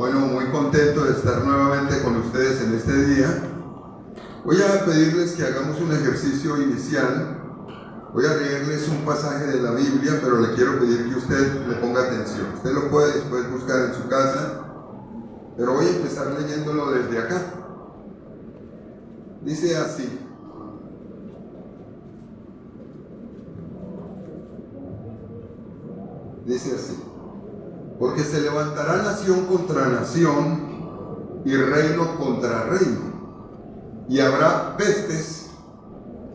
Bueno, muy contento de estar nuevamente con ustedes en este día. Voy a pedirles que hagamos un ejercicio inicial. Voy a leerles un pasaje de la Biblia, pero le quiero pedir que usted le ponga atención. Usted lo puede después buscar en su casa, pero voy a empezar leyéndolo desde acá. Dice así: porque se levantará nación contra nación y reino contra reino, y habrá pestes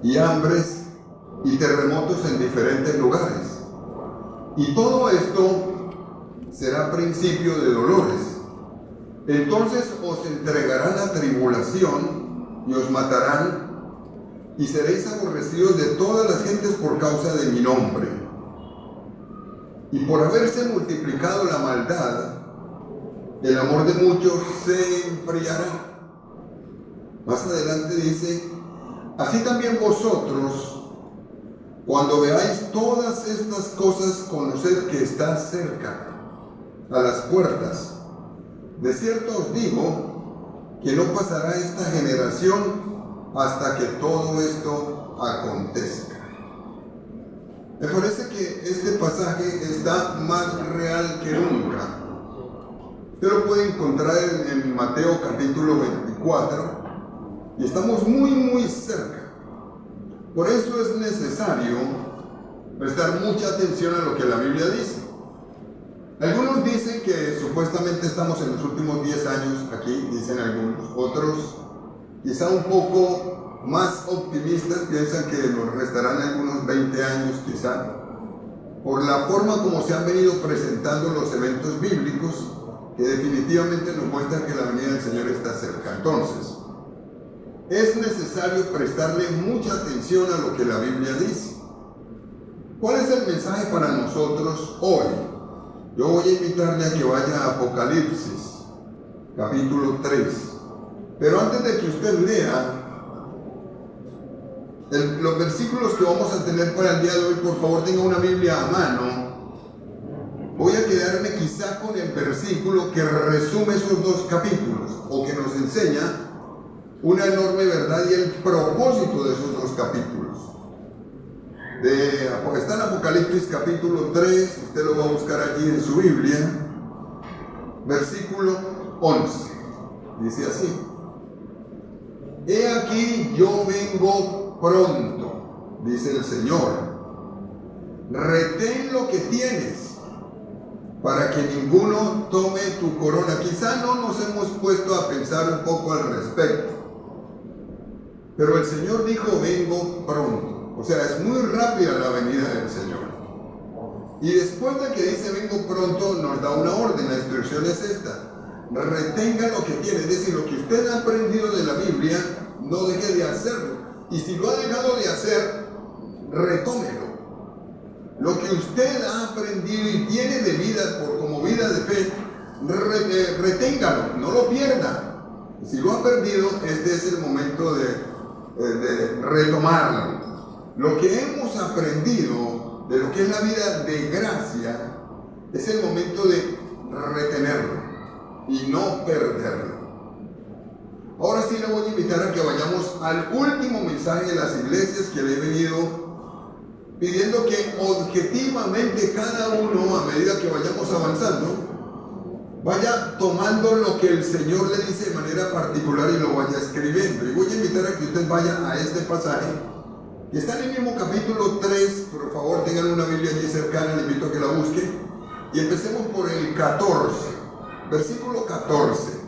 y hambres y terremotos en diferentes lugares, y todo esto será principio de dolores. Entonces os entregarán a tribulación y os matarán, y seréis aborrecidos de todas las gentes por causa de mi nombre. Y por haberse multiplicado la maldad, el amor de muchos se enfriará. Más adelante dice: así también vosotros, cuando veáis todas estas cosas, conoced que está cerca, a las puertas. De cierto os digo que no pasará esta generación hasta que todo esto acontezca. Me parece que este pasaje está más real que nunca. Usted lo puede encontrar en Mateo capítulo 24, y estamos muy cerca. Por eso es necesario prestar mucha atención a lo que la Biblia dice. Algunos dicen que supuestamente estamos en los últimos 10 años aquí, dicen algunos. Otros, quizá un poco más optimistas, piensan que nos restarán algunos 20 años quizá, por la forma como se han venido presentando los eventos bíblicos, que definitivamente nos muestran que la venida del Señor está cerca. Entonces, es necesario prestarle mucha atención a lo que la Biblia dice. ¿Cuál es el mensaje para nosotros hoy? Yo voy a invitarle a que vaya a Apocalipsis, capítulo 3. Pero antes de que usted lea los versículos que vamos a tener para el día de hoy, por favor tenga una Biblia a mano. Voy a quedarme quizá con el versículo que resume esos dos capítulos, o que nos enseña una enorme verdad y el propósito de esos dos capítulos. Está en Apocalipsis capítulo 3, usted lo va a buscar allí en su Biblia, versículo 11. Dice así: he aquí yo vengo pronto, dice el Señor. Retén lo que tienes, para que ninguno tome tu corona. Quizá no nos hemos puesto a pensar un poco al respecto, pero el Señor dijo vengo pronto. O sea, es muy rápida la venida del Señor. Y después de que dice vengo pronto, nos da una orden. La instrucción es esta: retenga lo que tiene. Es decir, lo que usted ha aprendido de la Biblia, no deje de hacerlo. Y si lo ha dejado de hacer, retómelo. Lo que usted ha aprendido y tiene de vida como vida de fe, reténgalo, no lo pierda. Si lo ha perdido, este es el momento de retomarlo. Lo que hemos aprendido de lo que es la vida de gracia, es el momento de retenerlo y no perderlo. Ahora sí le voy a invitar a que vayamos al último mensaje de las iglesias, que le he venido pidiendo que objetivamente cada uno, a medida que vayamos avanzando, vaya tomando lo que el Señor le dice de manera particular y lo vaya escribiendo. Y voy a invitar a que usted vaya a este pasaje, que está en el mismo capítulo 3. Por favor, tengan una Biblia allí cercana, le invito a que la busque. Y empecemos por el 14, versículo 14.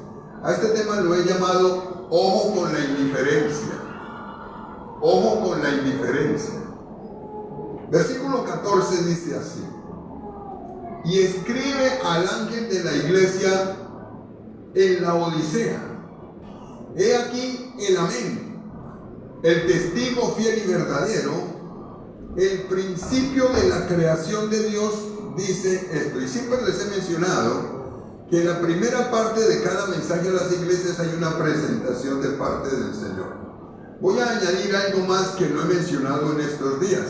A este tema lo he llamado ojo con la indiferencia. Ojo con la indiferencia. Versículo 14 dice así: y escribe al ángel de la iglesia en la Odisea: he aquí el amén, el testigo fiel y verdadero, el principio de la creación de Dios, dice esto. Y siempre les he mencionado que en la primera parte de cada mensaje a las iglesias hay una presentación de parte del Señor. Voy a añadir algo más que no he mencionado en estos días,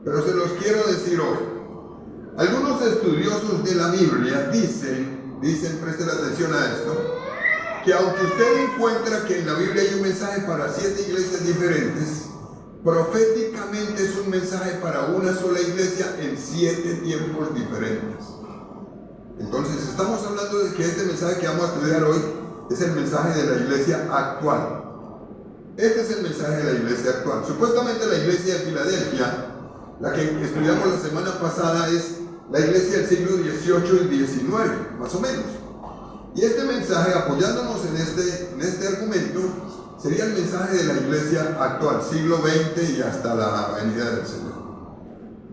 pero se los quiero decir hoy. Algunos estudiosos de la Biblia dicen dicen, presten atención a esto, que aunque usted encuentra que en la Biblia hay un mensaje para 7 iglesias diferentes, proféticamente es un mensaje para una sola iglesia en 7 tiempos diferentes. Entonces estamos hablando de que este mensaje que vamos a estudiar hoy es el mensaje de la iglesia actual. Este es el mensaje de la iglesia actual. Supuestamente la iglesia de Filadelfia, la que estudiamos la semana pasada, es la iglesia del siglo XVIII y XIX, más o menos. Y este mensaje, apoyándonos en este argumento, sería el mensaje de la iglesia actual, siglo XX y hasta la venida del Señor.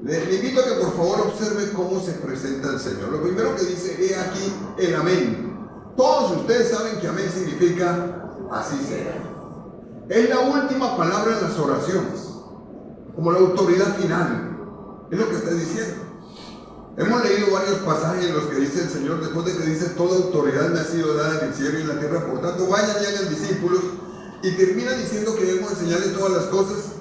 Le invito a que por favor observe cómo se presenta el Señor. Lo primero que dice, he aquí el amén. Todos ustedes saben que amén significa así sea. Es la última palabra en las oraciones, como la autoridad final. Es lo que está diciendo. Hemos leído varios pasajes en los que dice el Señor, después de que dice, toda autoridad me ha sido dada en el cielo y en la tierra, por tanto vayan y hagan discípulos, y termina diciendo que debemos enseñarles todas las cosas,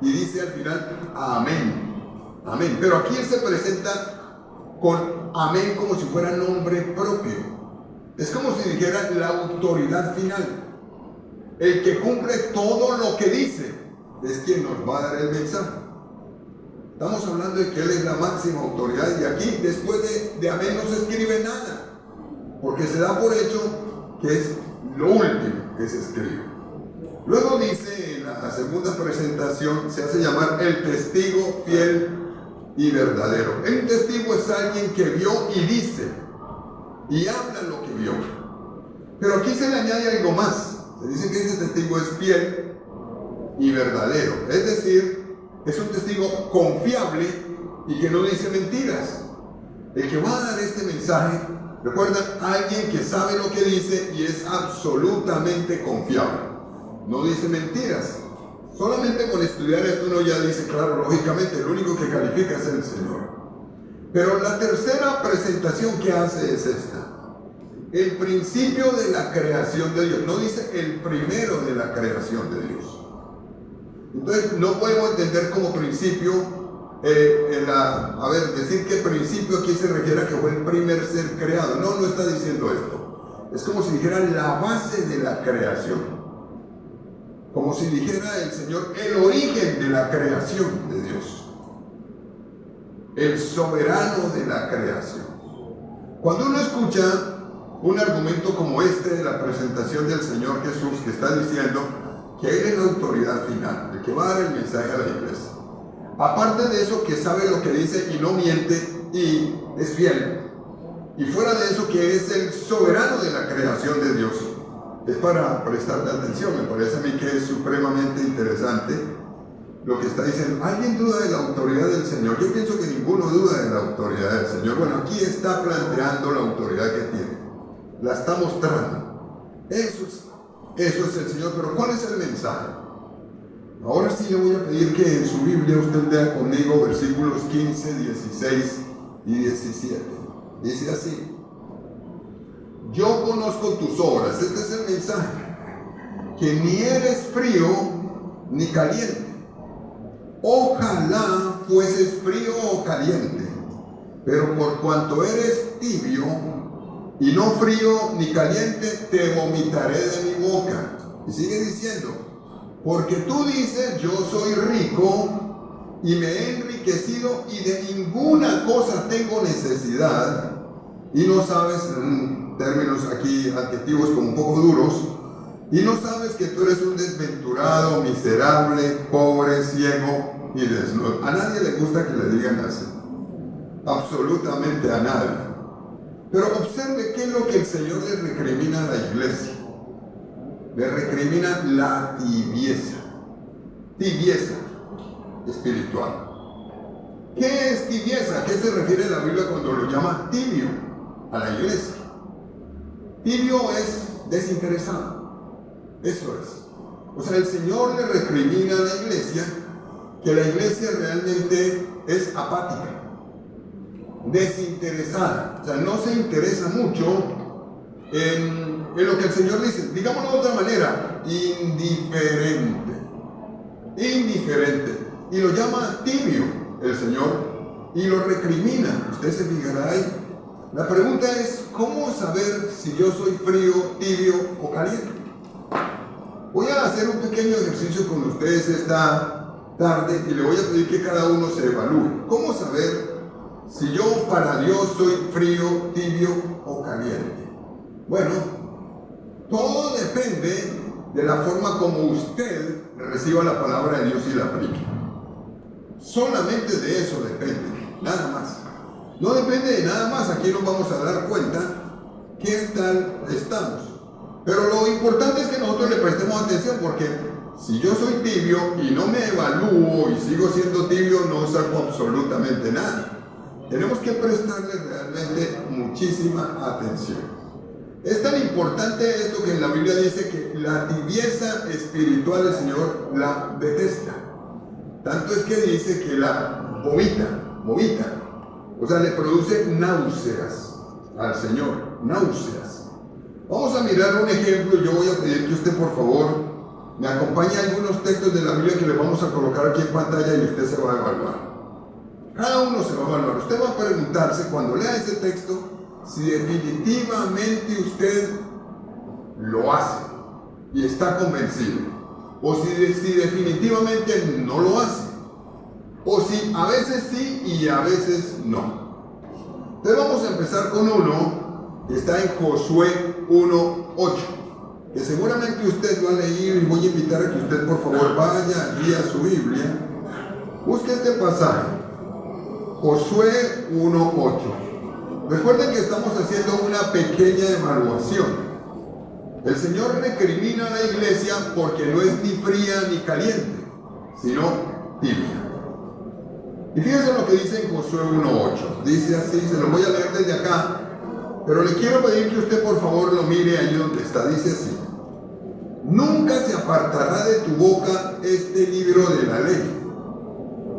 y dice al final, amén, amén. Pero aquí Él se presenta con amén como si fuera nombre propio. Es como si dijera la autoridad final. El que cumple todo lo que dice es quien nos va a dar el mensaje. Estamos hablando de que Él es la máxima autoridad, y aquí después de amén no se escribe nada, porque se da por hecho que es lo último que se escribe. Luego dice en la segunda presentación, se hace llamar el testigo fiel y verdadero. Un testigo es alguien que vio y dice y habla lo que vio. Pero aquí se le añade algo más. Se dice que ese testigo es fiel y verdadero, es decir, es un testigo confiable y que no dice mentiras. El que va a dar este mensaje, recuerdan, alguien que sabe lo que dice y es absolutamente confiable. No dice mentiras. Solamente con estudiar esto uno ya dice, claro, lógicamente, el único que califica es el Señor. Pero la tercera presentación que hace es esta. El principio de la creación de Dios. No dice el primero de la creación de Dios. Entonces no podemos entender como principio, decir que principio aquí se refiere a que fue el primer ser creado. No está diciendo esto. Es como si dijera la base de la creación. Como si dijera el Señor el origen de la creación de Dios. El soberano de la creación. Cuando uno escucha un argumento como este de la presentación del Señor Jesús, que está diciendo que Él es la autoridad final, el que va a dar el mensaje a la iglesia. Aparte de eso, que sabe lo que dice y no miente y es fiel. Y fuera de eso, que es el soberano de la creación de Dios. Es para prestarle atención, me parece a mí que es supremamente interesante lo que está diciendo. ¿Alguien duda de la autoridad del Señor? Yo pienso que ninguno duda de la autoridad del Señor. Bueno, aquí está planteando la autoridad que tiene. La está mostrando. Eso es el Señor, pero ¿cuál es el mensaje? Ahora sí le voy a pedir que en su Biblia usted lea conmigo versículos 15, 16 y 17. Dice así: yo conozco tus obras, este es el mensaje, que ni eres frío ni caliente. Ojalá fueses frío o caliente, pero por cuanto eres tibio y no frío ni caliente, te vomitaré de mi boca. Y sigue diciendo, porque tú dices, yo soy rico y me he enriquecido y de ninguna cosa tengo necesidad, y no sabes, términos aquí, adjetivos como un poco duros, y no sabes que tú eres un desventurado, miserable, pobre, ciego y desnudo. A nadie le gusta que le digan así, absolutamente a nadie. Pero observe qué es lo que el Señor le recrimina a la iglesia. Le recrimina la tibieza espiritual. ¿Qué es tibieza? ¿A qué se refiere la Biblia cuando lo llama tibio a la iglesia? Tibio es desinteresado. Eso es. O sea, el Señor le recrimina a la iglesia que la iglesia realmente es apática, desinteresada. O sea, no se interesa mucho en lo que el Señor dice. Digámoslo de otra manera, indiferente. Y lo llama tibio el Señor y lo recrimina. Usted se fijará ahí. La pregunta es, ¿cómo saber si yo soy frío, tibio o caliente? Voy a hacer un pequeño ejercicio con ustedes esta tarde y le voy a pedir que cada uno se evalúe. ¿Cómo saber si yo para Dios soy frío, tibio o caliente? Bueno, todo depende de la forma como usted reciba la palabra de Dios y la aplique. Solamente de eso depende, nada más. No depende de nada más, aquí nos vamos a dar cuenta qué tal estamos. Pero lo importante es que nosotros le prestemos atención, porque si yo soy tibio y no me evalúo y sigo siendo tibio, no saco absolutamente nada. Tenemos que prestarle realmente muchísima atención. Es tan importante esto que en la Biblia dice que la tibieza espiritual el Señor la detesta. Tanto es que dice que la vomita. O sea, le produce náuseas al Señor, náuseas. Vamos a mirar un ejemplo. Yo voy a pedir que usted, por favor, me acompañe a algunos textos de la Biblia que le vamos a colocar aquí en pantalla y usted se va a evaluar. Cada uno se va a evaluar. Usted va a preguntarse cuando lea ese texto si definitivamente usted lo hace y está convencido, o si definitivamente no lo hace, o si a veces sí y a veces no. Entonces vamos a empezar con uno que está en Josué 1:8, que seguramente usted lo ha leído, y voy a invitar a que usted por favor vaya allí a su Biblia, busque este pasaje, Josué 1:8. Recuerden que estamos haciendo una pequeña evaluación. El Señor recrimina a la iglesia porque no es ni fría ni caliente, sino tibia. Y fíjense lo que dice en Josué 1:8. Dice así, se lo voy a leer desde acá, pero le quiero pedir que usted por favor lo mire ahí donde está. Dice así: nunca se apartará de tu boca este libro de la ley,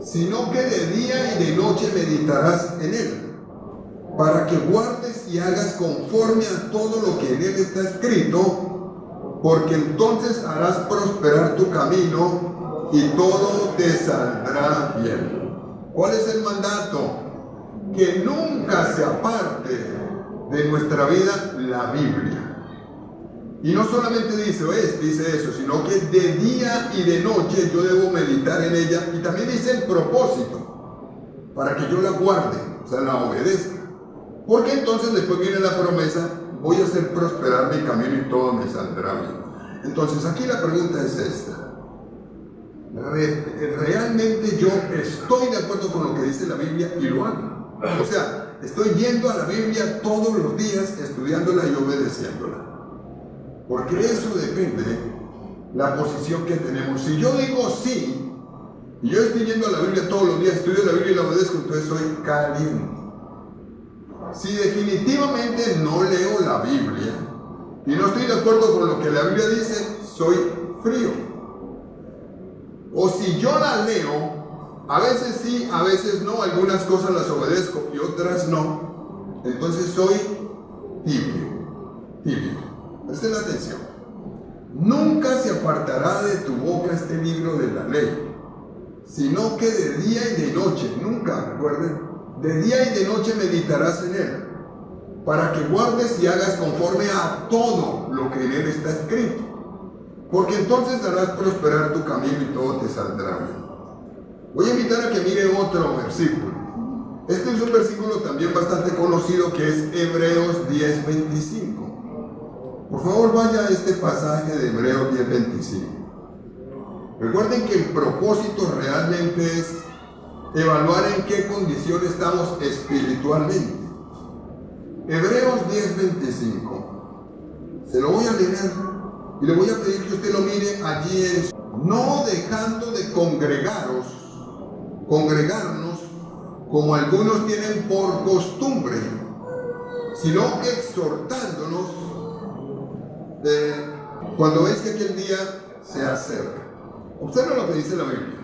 sino que de día y de noche meditarás en él, para que guardes y hagas conforme a todo lo que en él está escrito, porque entonces harás prosperar tu camino y todo te saldrá bien. ¿Cuál es el mandato? Que nunca se aparte de nuestra vida la Biblia. Y no solamente dice eso, sino que de día y de noche yo debo meditar en ella. Y también dice el propósito, para que yo la guarde, o sea, la obedezca. Porque entonces después viene la promesa: voy a hacer prosperar mi camino y todo me saldrá bien. Entonces aquí la pregunta es esta: ¿realmente yo estoy de acuerdo con lo que dice la Biblia y lo hago? O sea, estoy yendo a la Biblia todos los días, estudiándola y obedeciéndola. Porque eso depende de la posición que tenemos. Si yo digo sí, y yo estoy yendo a la Biblia todos los días, estudio la Biblia y la obedezco, entonces soy caliente. Si definitivamente no leo la Biblia y no estoy de acuerdo con lo que la Biblia dice, soy frío. O si yo la leo, a veces sí, a veces no, algunas cosas las obedezco y otras no, entonces soy tibio. Presten atención. Nunca se apartará de tu boca este libro de la ley, sino que de día y de noche, nunca, recuerden, de día y de noche meditarás en él, para que guardes y hagas conforme a todo lo que en él está escrito, porque entonces harás prosperar tu camino y todo te saldrá bien. Voy a invitar a que mire otro versículo. Este es un versículo también bastante conocido, que es Hebreos 10:25. Por favor, vaya a este pasaje de Hebreos 10:25. Recuerden que el propósito realmente es evaluar en qué condición estamos espiritualmente. Hebreos 10:25. Se lo voy a leer y le voy a pedir que usted lo mire allí no dejando de congregarnos como algunos tienen por costumbre, sino exhortándonos cuando veis que aquel día se acerca. Observa lo que dice la Biblia: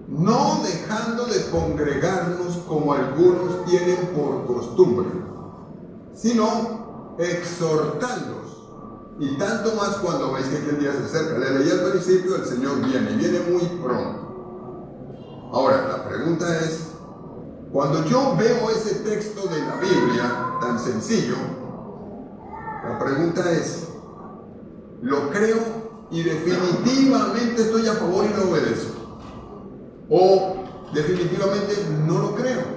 no dejando de congregarnos como algunos tienen por costumbre, sino exhortándonos, y tanto más cuando veis que aquel día se acerca. Le leí al principio: el Señor viene, y viene muy pronto. Ahora, la pregunta es, cuando yo veo ese texto de la Biblia, tan sencillo, la pregunta es, ¿lo creo y definitivamente estoy a favor y lo obedezco? ¿O definitivamente no lo creo?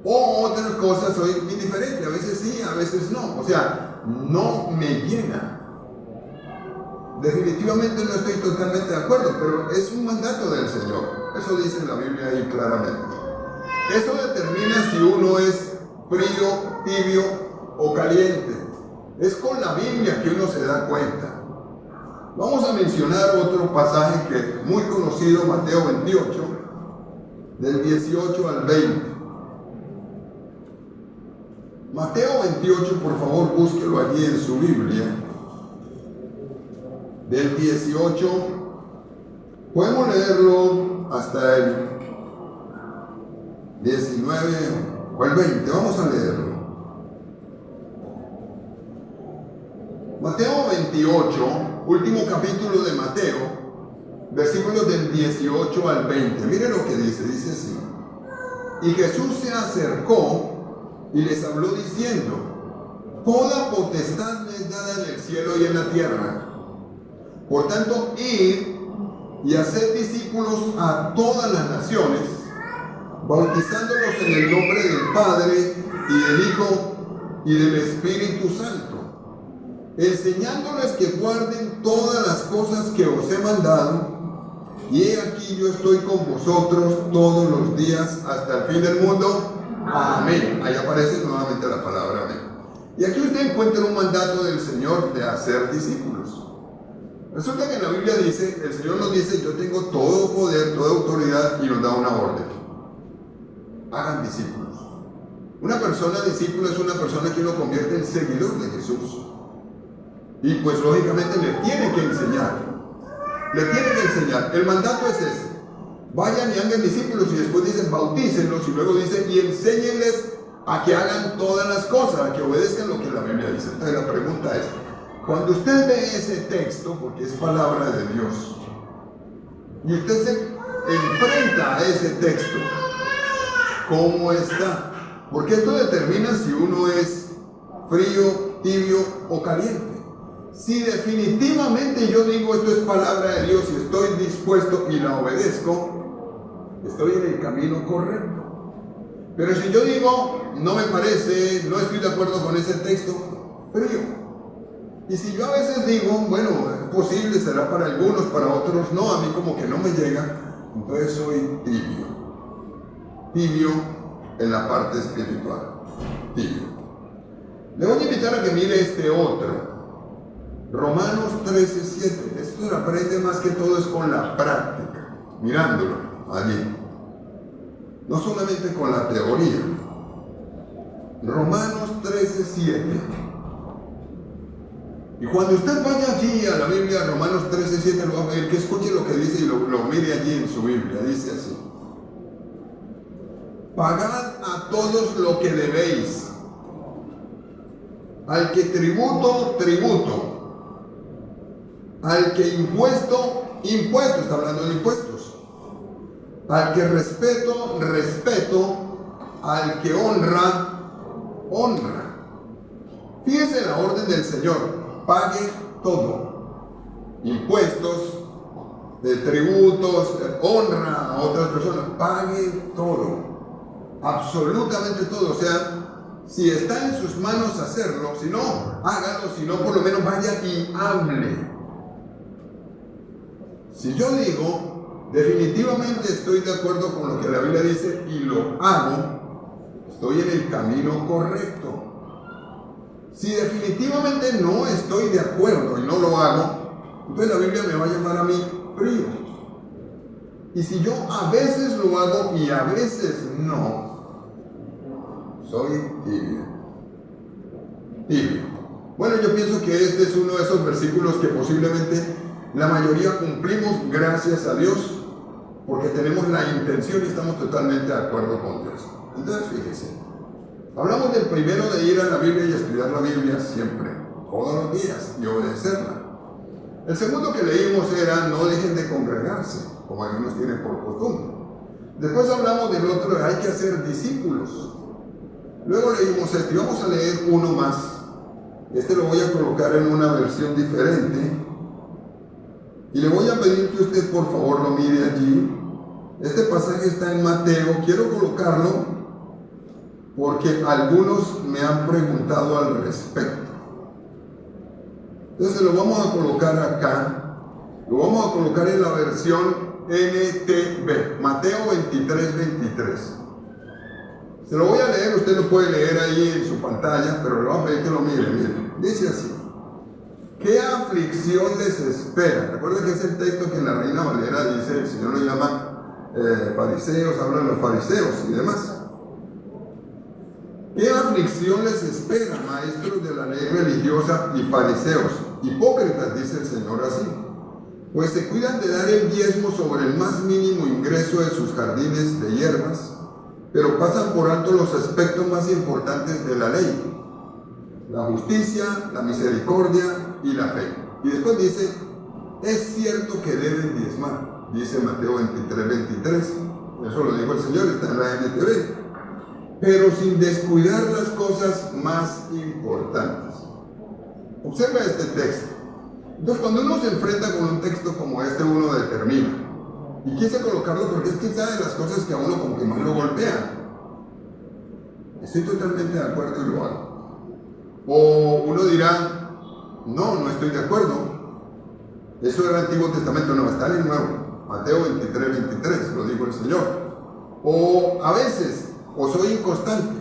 O otras cosas soy indiferente, a veces sí, a veces no. O sea, no me llena. Definitivamente no estoy totalmente de acuerdo, pero es un mandato del Señor. Eso dice la Biblia ahí claramente. Eso determina si uno es frío, tibio o caliente. Es con la Biblia que uno se da cuenta. Vamos a mencionar otro pasaje que es muy conocido, Mateo 28, del 18 al 20. Mateo 28, por favor, búsquelo allí en su Biblia. Del 18, podemos leerlo hasta el 19 o el 20. Vamos a leerlo. Mateo 28, último capítulo de Mateo, versículos del 18 al 20. Mire lo que dice así. Y Jesús se acercó y les habló diciendo: toda potestad me es dada en el cielo y en la tierra. Por tanto, id y haced discípulos a todas las naciones, bautizándolos en el nombre del Padre y del Hijo y del Espíritu Santo, enseñándoles que guarden todas las cosas que os he mandado, y he aquí yo estoy con vosotros todos los días hasta el fin del mundo. Amén. Ahí aparece nuevamente la palabra amén. Y aquí usted encuentra un mandato del Señor de hacer discípulos. Resulta que en la Biblia dice, el Señor nos dice: yo tengo todo poder, toda autoridad, y nos da una orden: hagan discípulos. Una persona discípulo es una persona que uno convierte en seguidor de Jesús, y pues lógicamente le tiene que enseñar. El mandato es ese: vayan y hagan discípulos, y después dicen bautícenlos, y luego dice y enséñenles a que hagan todas las cosas, a que obedezcan lo que la Biblia dice. Entonces la pregunta es, cuando usted ve ese texto, porque es palabra de Dios, y usted se enfrenta a ese texto, ¿cómo está? Porque esto determina si uno es frío, tibio o caliente. Si definitivamente yo digo esto es palabra de Dios y estoy dispuesto y la obedezco, estoy en el camino correcto. Pero si yo digo no me parece, no estoy de acuerdo con ese texto, frío. Y si yo a veces digo, bueno, es posible, será para algunos, para otros no, a mí como que no me llega, entonces soy tibio. Tibio en la parte espiritual. Tibio. Le voy a invitar a que mire este otro. Romanos 13:7. Esto se aprende más que todo es con la práctica, mirándolo allí. No solamente con la teoría. Romanos 13:7. Y cuando usted vaya allí a la Biblia, Romanos 13:7, lo va a pedir que escuche lo que dice y lo mire allí en su Biblia. Dice así: pagad a todos lo que debéis, al que tributo, tributo, al que impuesto, impuesto, está hablando de impuestos, al que respeto, respeto, al que honra, honra. Fíjese la orden del Señor: pague todo, impuestos, de tributos, honra a otras personas, pague todo, absolutamente todo. O sea, si está en sus manos hacerlo, si no, hágalo, si no, por lo menos vaya y hable. Si yo digo, definitivamente estoy de acuerdo con lo que la Biblia dice y lo hago, estoy en el camino correcto. Si definitivamente no estoy de acuerdo y no lo hago, entonces la Biblia me va a llamar a mí frío. Y si yo a veces lo hago y a veces no, soy tibio. Tibio. Bueno, yo pienso que este es uno de esos versículos que posiblemente la mayoría cumplimos, gracias a Dios, porque tenemos la intención y estamos totalmente de acuerdo con Dios. Entonces, fíjese. Hablamos del primero de ir a la Biblia y estudiar la Biblia siempre, todos los días, y obedecerla. El segundo que leímos era no dejen de congregarse, como algunos tienen por costumbre. Después hablamos del otro, hay que hacer discípulos. Luego leímos este y vamos a leer uno más. Este lo voy a colocar en una versión diferente y le voy a pedir que usted por favor lo mire allí. Este pasaje está en Mateo. Quiero colocarlo porque algunos me han preguntado al respecto. Entonces lo vamos a colocar acá. Lo vamos a colocar en la versión NTV, Mateo 23:23. Se lo voy a leer, usted lo puede leer ahí en su pantalla, pero le voy a pedir que lo mire. Dice así: ¿qué aflicción les espera? Recuerda que es el texto que en la Reina Valera dice, el Señor lo llama fariseos, habla de los fariseos y demás. ¿Qué aflicción les espera, maestros de la ley religiosa y fariseos? Hipócritas, dice el Señor así. Pues se cuidan de dar el diezmo sobre el más mínimo ingreso de sus jardines de hierbas, pero pasan por alto los aspectos más importantes de la ley: la justicia, la misericordia y la fe. Y después dice, es cierto que deben diezmar, dice Mateo 23:23. Eso lo dijo el Señor, está en la NTV. Pero sin descuidar las cosas más importantes. Observa este texto. Entonces, cuando uno se enfrenta con un texto como este, uno determina. Y quise colocarlo porque es quizá de las cosas que a uno como que más lo golpean. Estoy totalmente de acuerdo y lo hago. O uno dirá, no estoy de acuerdo. Eso era el Antiguo Testamento, no, está en el Nuevo. Mateo 23:23, lo dijo el Señor. O a veces, o soy inconstante.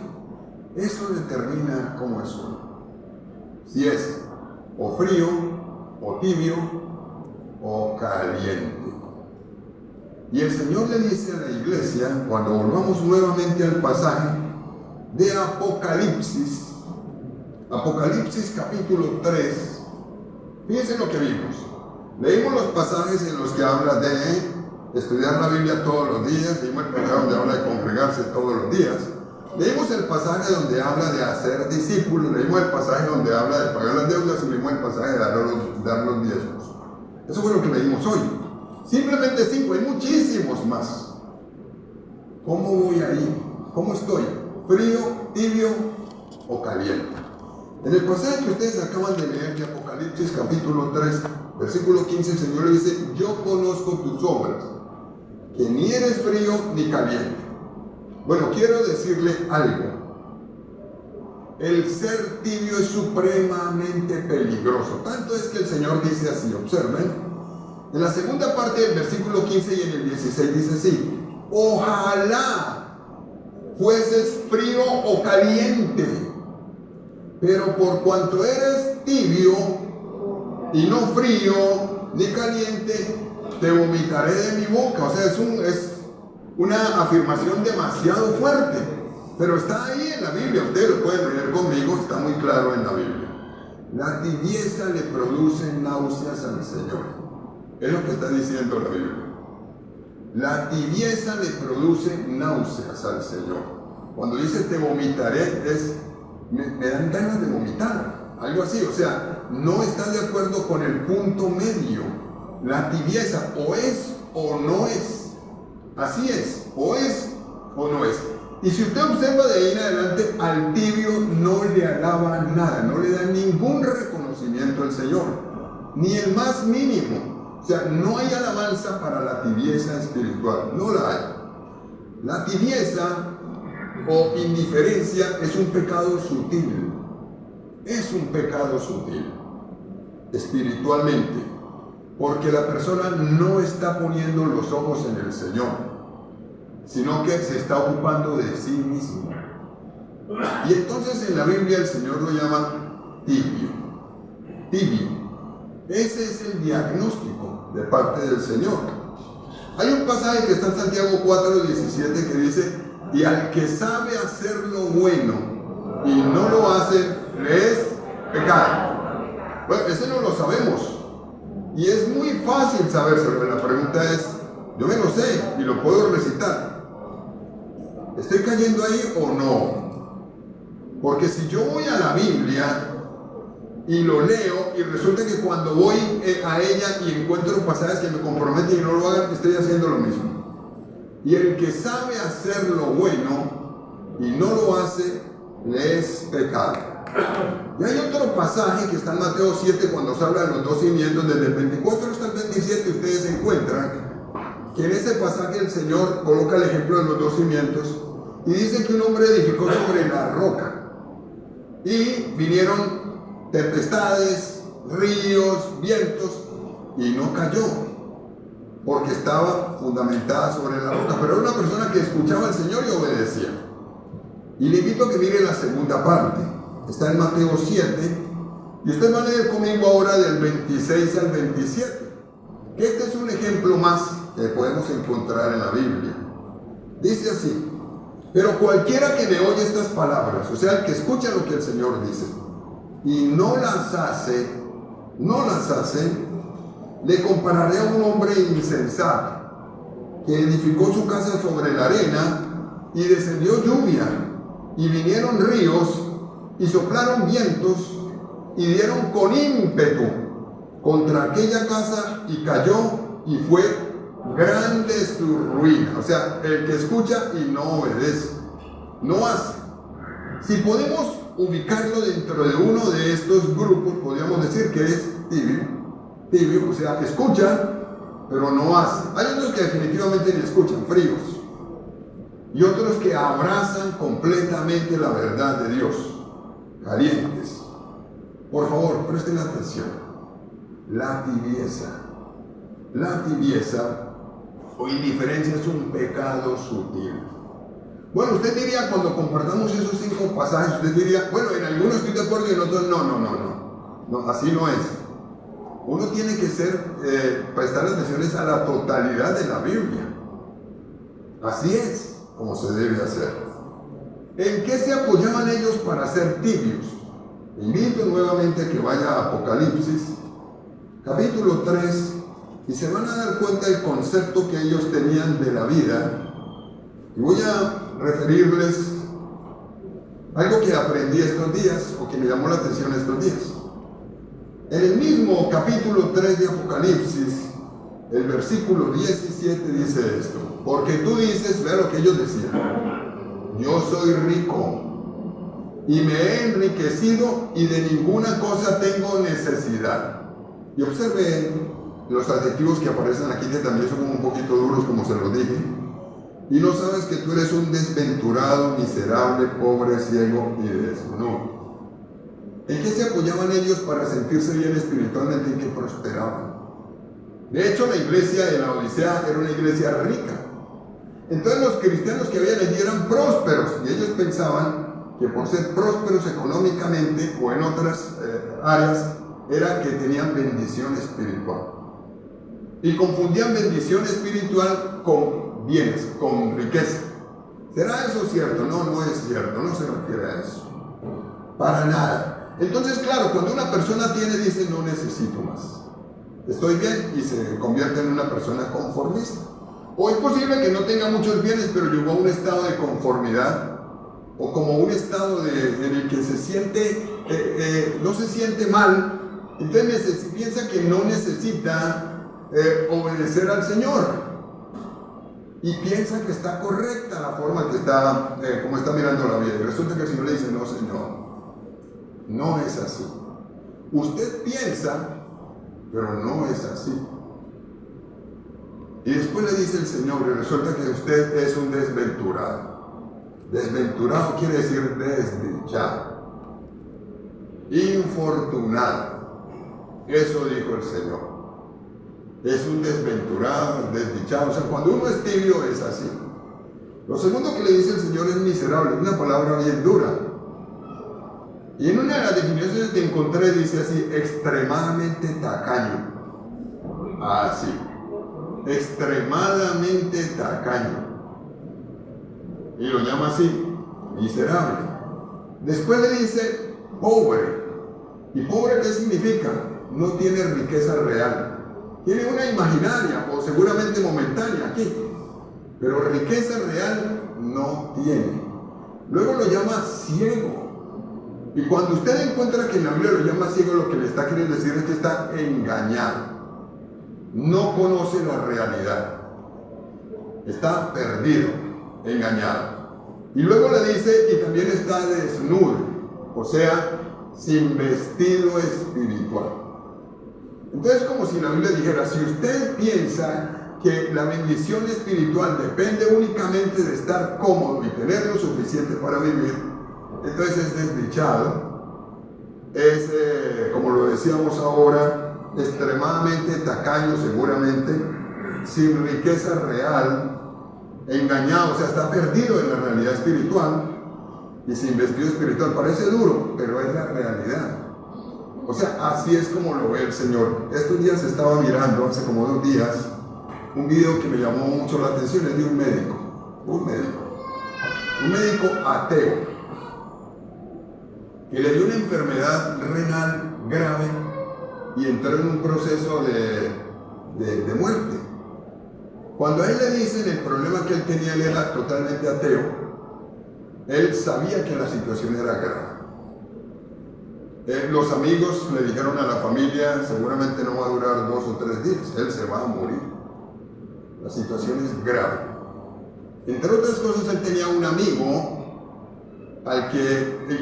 Eso determina cómo es uno. Si es o frío, o tibio, o caliente. Y el Señor le dice a la iglesia, cuando volvamos nuevamente al pasaje de Apocalipsis, Apocalipsis capítulo 3, fíjense lo que vimos. Leímos los pasajes en los que habla de estudiar la Biblia todos los días, leímos el pasaje donde habla de congregarse todos los días, leímos el pasaje donde habla de hacer discípulos, leímos el pasaje donde habla de pagar las deudas y leímos el pasaje de dar los diezmos. Eso fue lo que leímos hoy. Simplemente 5, hay muchísimos más. ¿Cómo voy ahí? ¿Cómo estoy? ¿Frío, tibio o caliente? En el pasaje que ustedes acaban de leer de Apocalipsis capítulo 3, versículo 15, el Señor le dice, yo conozco tus obras, que ni eres frío ni caliente. Bueno, quiero decirle algo. El ser tibio es supremamente peligroso. Tanto es que el Señor dice así, observen. En la segunda parte del versículo 15 y en el 16 dice así: ojalá fueses frío o caliente, pero por cuanto eres tibio y no frío ni caliente, te vomitaré de mi boca. O sea, es una afirmación demasiado fuerte, pero está ahí en la Biblia. Ustedes lo pueden leer conmigo, está muy claro en la Biblia. La tibieza le produce náuseas al Señor. Es lo que está diciendo la Biblia. La tibieza le produce náuseas al Señor. Cuando dice te vomitaré, me dan ganas de vomitar. Algo así, o sea, no está de acuerdo con el punto medio. La tibieza o es o no es. Así es, o es o no es. Y si usted observa de ahí en adelante, al tibio no le alaba nada, no le da ningún reconocimiento al Señor, ni el más mínimo. O sea, no hay alabanza para la tibieza espiritual, no la hay. La tibieza o indiferencia es un pecado sutil. Es un pecado sutil, espiritualmente, porque la persona no está poniendo los ojos en el Señor, sino que se está ocupando de sí mismo. Y entonces en la Biblia el Señor lo llama tibio. Tibio. Ese es el diagnóstico de parte del Señor. Hay un pasaje que está en Santiago 4:17 que dice: y al que sabe hacer lo bueno y no lo hace, le es pecado. Bueno, ese no lo sabemos. Y es muy fácil sabérselo. La pregunta es, yo me lo sé y lo puedo recitar. ¿Estoy cayendo ahí o no? Porque si yo voy a la Biblia y lo leo y resulta que cuando voy a ella y encuentro pasajes que me comprometen y no lo hagan, estoy haciendo lo mismo. Y el que sabe hacer lo bueno y no lo hace, les pecado. Y hay otro pasaje que está en Mateo 7 cuando se habla de los 2 cimientos, desde el 24 hasta el 27 ustedes encuentran que en ese pasaje el Señor coloca el ejemplo de los 2 cimientos y dice que un hombre edificó sobre la roca y vinieron tempestades, ríos, vientos y no cayó porque estaba fundamentada sobre la roca, pero era una persona que escuchaba al Señor y obedecía. Y le invito a que mire la segunda parte, está en Mateo 7 y usted va a leer conmigo ahora del 26 al 27, que este es un ejemplo más que podemos encontrar en la Biblia. Dice así: pero cualquiera que me oye estas palabras, o sea, el que escucha lo que el Señor dice y no las hace, le compararé a un hombre insensato que edificó su casa sobre la arena y descendió lluvia y vinieron ríos y soplaron vientos y dieron con ímpetu contra aquella casa y cayó y fue grande su ruina. O sea, el que escucha y no obedece, no hace. Si podemos ubicarlo dentro de uno de estos grupos, podríamos decir que es tibio, o sea, que escucha pero no hace. Hay otros que definitivamente ni escuchan, fríos, y otros que abrazan completamente la verdad de Dios, calientes. Por favor, presten atención. La tibieza o indiferencia es un pecado sutil. Bueno, usted diría, cuando compartamos esos 5 pasajes, usted diría, bueno, en algunos estoy de acuerdo y en otros no, así no es. Uno tiene que prestar atención a la totalidad de la Biblia. Así es como se debe hacer. ¿En qué se apoyaban ellos para ser tibios? Invito nuevamente a que vaya a Apocalipsis, capítulo 3, y se van a dar cuenta del concepto que ellos tenían de la vida. Y voy a referirles algo que aprendí estos días, o que me llamó la atención estos días. En el mismo capítulo 3 de Apocalipsis, el versículo 17 dice esto: porque tú dices, vea lo que ellos decían, yo soy rico y me he enriquecido y de ninguna cosa tengo necesidad. Y observen los adjetivos que aparecen aquí, que también son un poquito duros, como se los dije. Y no sabes que tú eres un desventurado, miserable, pobre, ciego y desnudo. ¿En qué se apoyaban ellos para sentirse bien espiritualmente y que prosperaban? De hecho, la iglesia de la Odisea era una iglesia rica. Entonces los cristianos que habían allí eran prósperos, y ellos pensaban que por ser prósperos económicamente o en otras áreas, era que tenían bendición espiritual. Y confundían bendición espiritual con bienes, con riqueza. ¿Será eso cierto? No, no es cierto, no se refiere a eso. Para nada. Entonces, claro, cuando una persona tiene, dice, no necesito más. Estoy bien, y se convierte en una persona conformista. O es posible que no tenga muchos bienes, pero llegó a un estado de conformidad, o como un estado en el que se siente, no se siente mal, entonces piensa que no necesita obedecer al Señor, y piensa que está correcta la forma que está, como está mirando la vida. Y resulta que el Señor le dice, no, Señor, no es así. Usted piensa, pero no es así. Y después le dice el Señor, y resulta que usted es un desventurado. Desventurado quiere decir desdichado, infortunado. Eso dijo el Señor. Es un desventurado, desdichado. O sea, cuando uno es tibio es así. Lo segundo que le dice el Señor es miserable, una palabra bien dura. Y en una de las definiciones que encontré dice así, extremadamente tacaño. Así, extremadamente tacaño. Y lo llama así, miserable. Después le dice pobre. ¿Y pobre qué significa? No tiene riqueza real. Tiene una imaginaria o seguramente momentánea aquí, pero riqueza real no tiene. Luego lo llama ciego. Y cuando usted encuentra que en la Biblia lo llama ciego, lo que le está queriendo decir es que está engañado. No conoce la realidad. Está perdido, engañado. Y luego le dice, y también está desnudo, o sea, sin vestido espiritual. Entonces, como si la Biblia dijera, si usted piensa que la bendición espiritual depende únicamente de estar cómodo y tener lo suficiente para vivir, entonces es desdichado, es, como lo decíamos ahora, extremadamente tacaño seguramente, sin riqueza real, engañado, o sea, está perdido en la realidad espiritual y sin vestido espiritual. Parece duro, pero es la realidad. O sea, así es como lo ve el Señor. Estos días estaba mirando, hace como 2 días, un video que me llamó mucho la atención, es de un médico ateo, que le dio una enfermedad renal grave y entró en un proceso de muerte. Cuando a él le dicen el problema que él tenía, él era totalmente ateo, él sabía que la situación era grave. Los amigos le dijeron a la familia, seguramente no va a durar 2 o 3 días, él se va a morir. La situación es grave. Entre otras cosas, él tenía un amigo el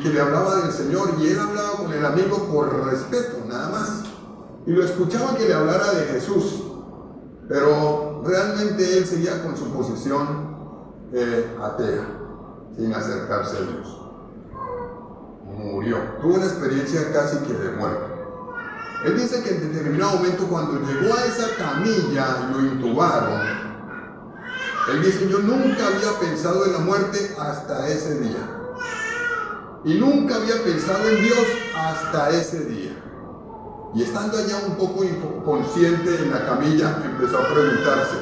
que le hablaba del Señor, y él hablaba con el amigo por respeto, nada más. Y lo escuchaba que le hablara de Jesús, pero realmente él seguía con su posición atea, sin acercarse a Dios. Murió, tuvo una experiencia casi que de muerte. Él dice que en determinado momento, cuando llegó a esa camilla, lo intubaron. Él dice, yo nunca había pensado en la muerte hasta ese día. Y nunca había pensado en Dios hasta ese día. Y estando allá un poco inconsciente en la camilla, empezó a preguntarse,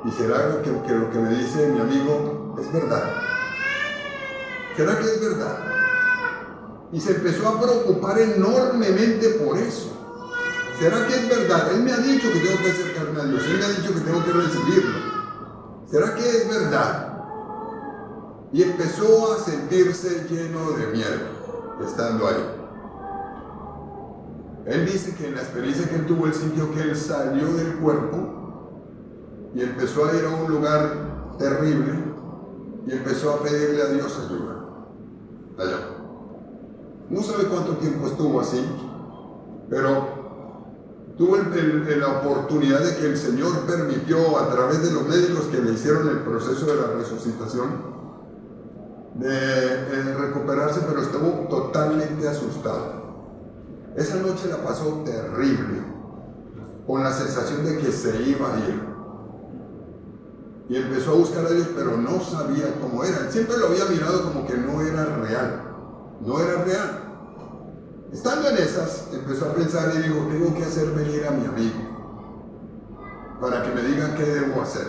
¿y será que lo que me dice mi amigo es verdad? ¿Será que es verdad? Y se empezó a preocupar enormemente por eso. ¿Será que es verdad? Él me ha dicho que tengo que acercarme a Dios, él me ha dicho que tengo que recibirlo. ¿Será que es verdad? Y empezó a sentirse lleno de miedo, estando ahí. Él dice que en la experiencia que él tuvo, él sintió que él salió del cuerpo y empezó a ir a un lugar terrible y empezó a pedirle a Dios ayuda. Allá. No sabe cuánto tiempo estuvo así, pero tuvo la oportunidad de que el Señor permitió, a través de los médicos que le hicieron el proceso de la resucitación, de recuperarse, pero estuvo totalmente asustado. Esa noche la pasó terrible, con la sensación de que se iba a ir. Y empezó a buscar a Dios, pero no sabía cómo era. Él siempre lo había mirado como que no era real. No era real. Estando en esas, empezó a pensar y dijo, tengo que hacer venir a mi amigo para que me diga qué debo hacer.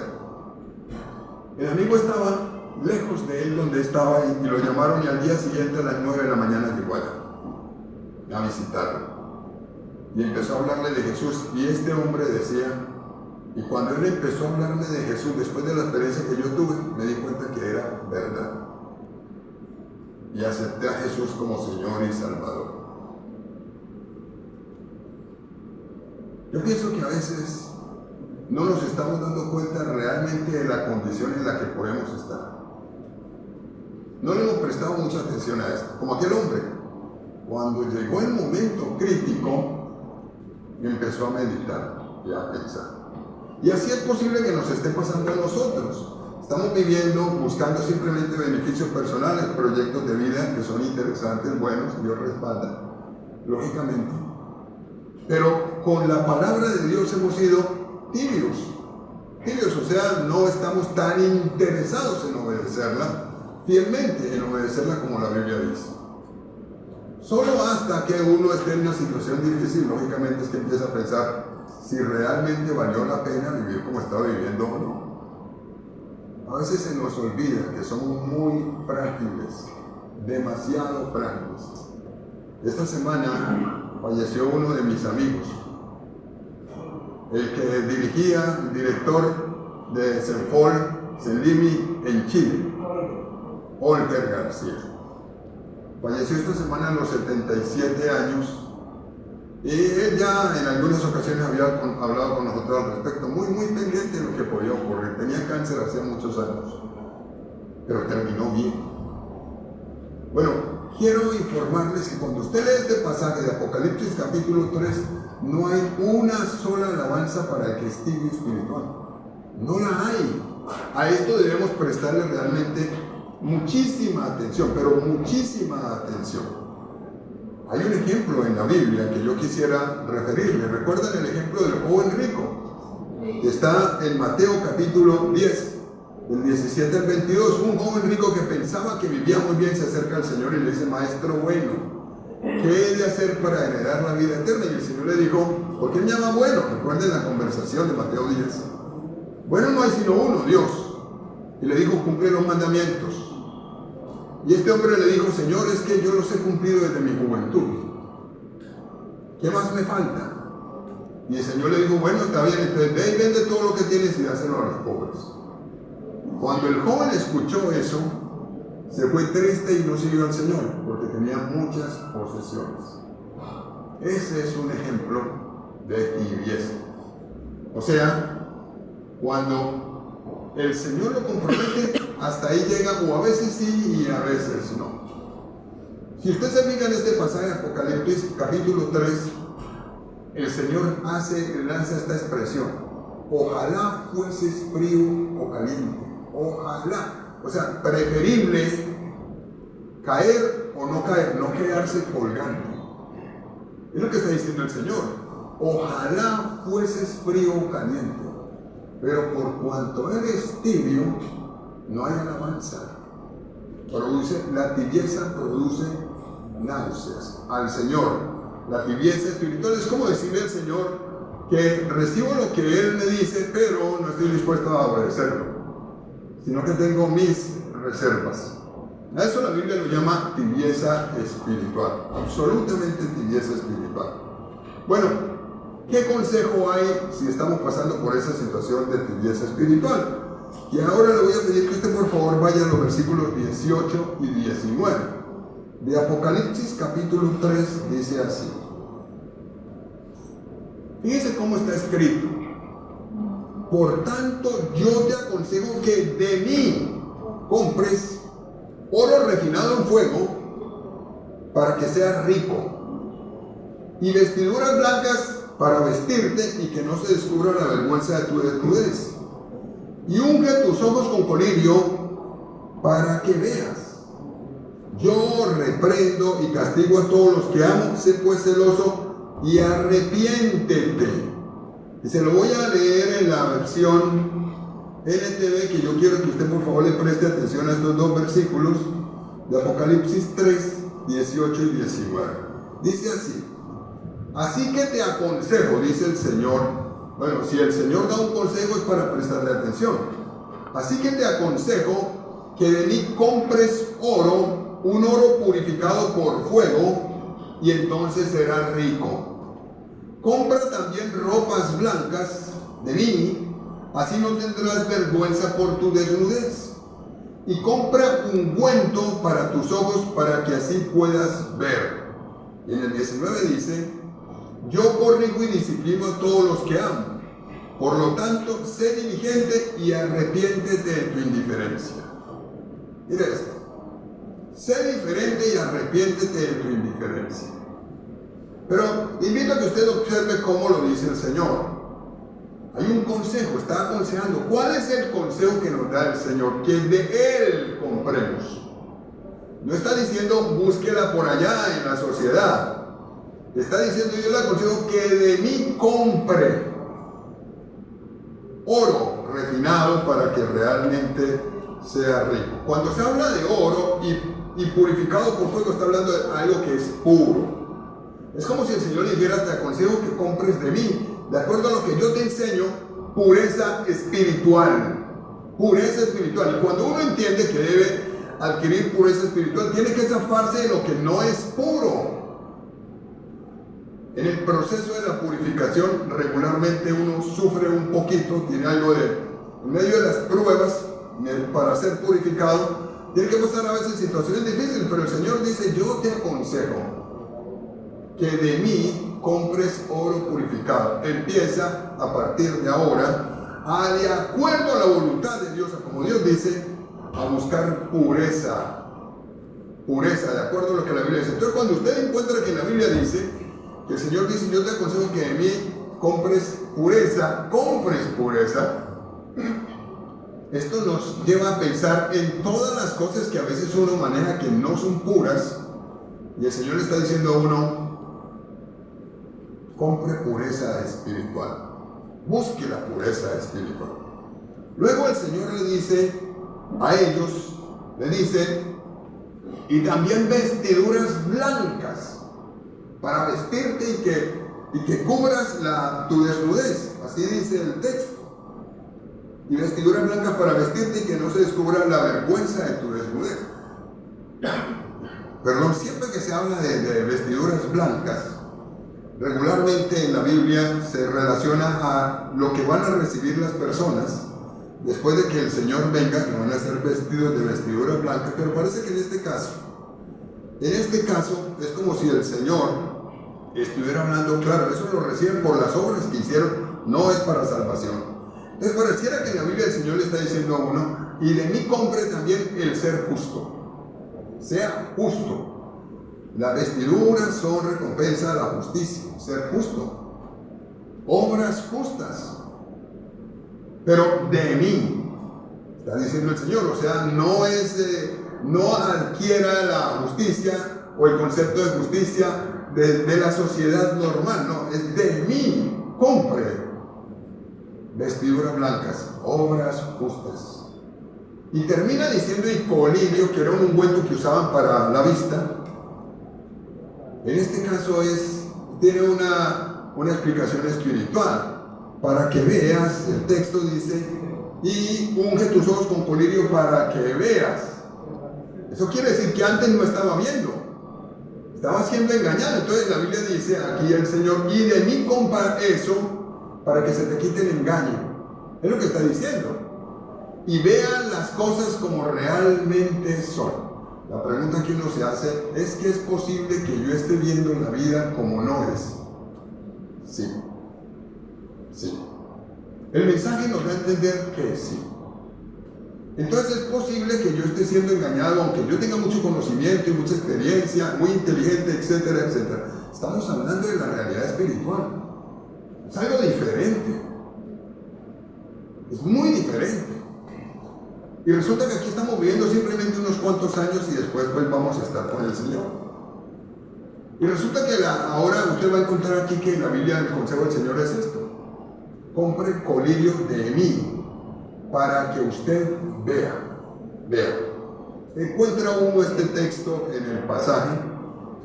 El amigo estaba lejos de él donde estaba y lo llamaron, y al día siguiente a las 9 de la mañana llegó allá a visitarlo. Y empezó a hablarle de Jesús, y este hombre decía, y cuando él empezó a hablarme de Jesús, después de la experiencia que yo tuve, me di cuenta que era verdad. Y acepté a Jesús como Señor y Salvador. Yo pienso que a veces no nos estamos dando cuenta realmente de la condición en la que podemos estar. No le hemos prestado mucha atención a esto. Como aquel hombre, cuando llegó el momento crítico, empezó a meditar y a pensar. Y así es posible que nos esté pasando a nosotros. Estamos viviendo, buscando simplemente beneficios personales, proyectos de vida que son interesantes, buenos, Dios respalda, lógicamente. Pero con la palabra de Dios hemos sido tibios, o sea, no estamos tan interesados en obedecerla, fielmente en obedecerla como la Biblia dice. Solo hasta que uno esté en una situación difícil, lógicamente es que empieza a pensar si realmente valió la pena vivir como estaba viviendo o no. A veces se nos olvida que somos muy frágiles, demasiado frágiles. Esta semana falleció uno de mis amigos, el que dirigía, el director de Senfol, Senlimi en Chile, Olger García. Falleció esta semana a los 77 años, y él ya en algunas ocasiones había hablado con nosotros al respecto, muy pendiente de lo que podía ocurrir. Tenía cáncer hacía muchos años, pero terminó bien. Bueno, quiero informarles que cuando usted lee este pasaje de Apocalipsis capítulo 3, no hay una sola alabanza para el que es tibio espiritual. No la hay. A esto debemos prestarle realmente muchísima atención, pero muchísima atención. Hay un ejemplo en la Biblia que yo quisiera referirle. ¿Recuerdan el ejemplo del joven rico? Que está en Mateo capítulo 10, del 17 al 22. Un joven rico que pensaba que vivía muy bien se acerca al Señor y le dice: Maestro bueno, ¿qué he de hacer para heredar la vida eterna? Y el Señor le dijo: ¿por qué me llama bueno? Recuerden la conversación de Mateo 10. Bueno, no hay sino uno, Dios. Y le dijo: cumple los mandamientos. Y este hombre le dijo: Señor, es que yo los he cumplido desde mi juventud. ¿Qué más me falta? Y el Señor le dijo: bueno, está bien, entonces ve y vende todo lo que tienes y dáselo a los pobres. Cuando el joven escuchó eso, se fue triste y no siguió al Señor, porque tenía muchas posesiones. Ese es un ejemplo de tibieza. O sea, cuando el Señor lo compromete, hasta ahí llega, o a veces sí y a veces no. Si usted se fija en este pasaje de Apocalipsis capítulo 3, el Señor lanza esta expresión: ojalá fueses frío o caliente. Ojalá. O sea, preferible caer o no caer, no quedarse colgando. Es lo que está diciendo el Señor. Ojalá fueses frío o caliente. Pero por cuanto eres tibio, no hay alabanza. La tibieza produce náuseas al Señor. La tibieza espiritual es como decirle al Señor que recibo lo que Él me dice, pero no estoy dispuesto a obedecerlo, sino que tengo mis reservas. A eso la Biblia lo llama tibieza espiritual, absolutamente tibieza espiritual. Bueno, ¿qué consejo hay si estamos pasando por esa situación de tibieza espiritual? Y ahora le voy a pedir que usted por favor vaya a los versículos 18 y 19. De Apocalipsis capítulo 3 dice así. Fíjese cómo está escrito: por tanto yo te aconsejo que de mí compres oro refinado en fuego para que seas rico, y vestiduras blancas para vestirte y que no se descubra la vergüenza de tu desnudez, y unge tus ojos con colirio para que veas. Yo reprendo y castigo a todos los que amo. Sé pues celoso y arrepiéntete. Y se lo voy a leer en la versión NTV, que yo quiero que usted por favor le preste atención a estos dos versículos de Apocalipsis 3, 18 y 19. Dice así: así que te aconsejo, dice el Señor. Bueno, si el Señor da un consejo es para prestarle atención. Así que te aconsejo que de mí compres oro, un oro purificado por fuego, y entonces serás rico. Compra también ropas blancas de mí, así no tendrás vergüenza por tu desnudez. Y compra ungüento para tus ojos, para que así puedas ver. Y en el 19 dice: yo corrijo y disciplino a todos los que amo. Por lo tanto, sé diligente y arrepiéntete de tu indiferencia. Mira esto: sé diferente y arrepiéntete de tu indiferencia. Pero invito a que usted observe cómo lo dice el Señor. Hay un consejo, está aconsejando. ¿Cuál es el consejo que nos da el Señor? Que de Él compremos. No está diciendo búsquela por allá en la sociedad. Está diciendo: yo le aconsejo que de mí compre oro refinado para que realmente sea rico. Cuando se habla de oro y purificado por fuego, está hablando de algo que es puro. Es como si el Señor le dijera: te aconsejo que compres de mí, de acuerdo a lo que yo te enseño, pureza espiritual. Pureza espiritual. Y cuando uno entiende que debe adquirir pureza espiritual, tiene que zafarse de lo que no es puro. En el proceso de la purificación, regularmente uno sufre un poquito, tiene algo de, en medio de las pruebas, para ser purificado, tiene que pasar a veces situaciones difíciles, pero el Señor dice: yo te aconsejo que de mí compres oro purificado. Empieza a partir de ahora, de acuerdo a la voluntad de Dios, como Dios dice, a buscar pureza. pureza, de acuerdo a lo que la Biblia dice. Entonces, cuando usted encuentra que la Biblia dice, que el Señor dice, yo te aconsejo que de mí compres pureza, esto nos lleva a pensar en todas las cosas que a veces uno maneja que no son puras, y el Señor le está diciendo a uno, compre pureza espiritual, busque la pureza espiritual. Luego el Señor le dice a ellos, le dice, y también vestiduras blancas para vestirte y que cubras tu desnudez, así dice el texto. Y vestiduras blancas para vestirte y que no se descubra la vergüenza de tu desnudez. Perdón, siempre que se habla de vestiduras blancas, regularmente en la Biblia se relaciona a lo que van a recibir las personas después de que el Señor venga, que van a ser vestidos de vestiduras blancas, pero parece que en este caso es como si el Señor estuviera hablando, claro, eso lo reciben por las obras que hicieron, no es para salvación. Entonces pareciera que en la Biblia el Señor le está diciendo a uno, y de mí compre también el ser justo, sea justo. Las vestiduras son recompensa a la justicia, ser justo, obras justas, pero de mí, está diciendo el Señor, o sea, no adquiera la justicia o el concepto de justicia de la sociedad normal, no, es de mí, compre vestiduras blancas, obras justas. Y termina diciendo y colirio, que era un ungüento que usaban para la vista. En este caso tiene una explicación espiritual, para que veas, el texto dice, y unge tus ojos con colirio para que veas. Eso quiere decir que antes no estaba viendo, estaba siendo engañado. Entonces la Biblia dice aquí el Señor, y de mí compra eso para que se te quite el engaño. Es lo que está diciendo. Y vean las cosas como realmente son. La pregunta que uno se hace es que es posible que yo esté viendo la vida como no es. Sí. El mensaje nos da a entender que sí. Entonces es posible que yo esté siendo engañado, aunque yo tenga mucho conocimiento y mucha experiencia, muy inteligente, etcétera, etcétera. Estamos hablando de la realidad espiritual. Es algo diferente. Es muy diferente. Y resulta que aquí estamos viviendo simplemente unos cuantos años y después pues vamos a estar con el Señor. Y resulta que ahora usted va a encontrar aquí que en la Biblia el consejo del Señor es esto. Compre colirio de mí para que usted vea. Encuentra uno este texto en el pasaje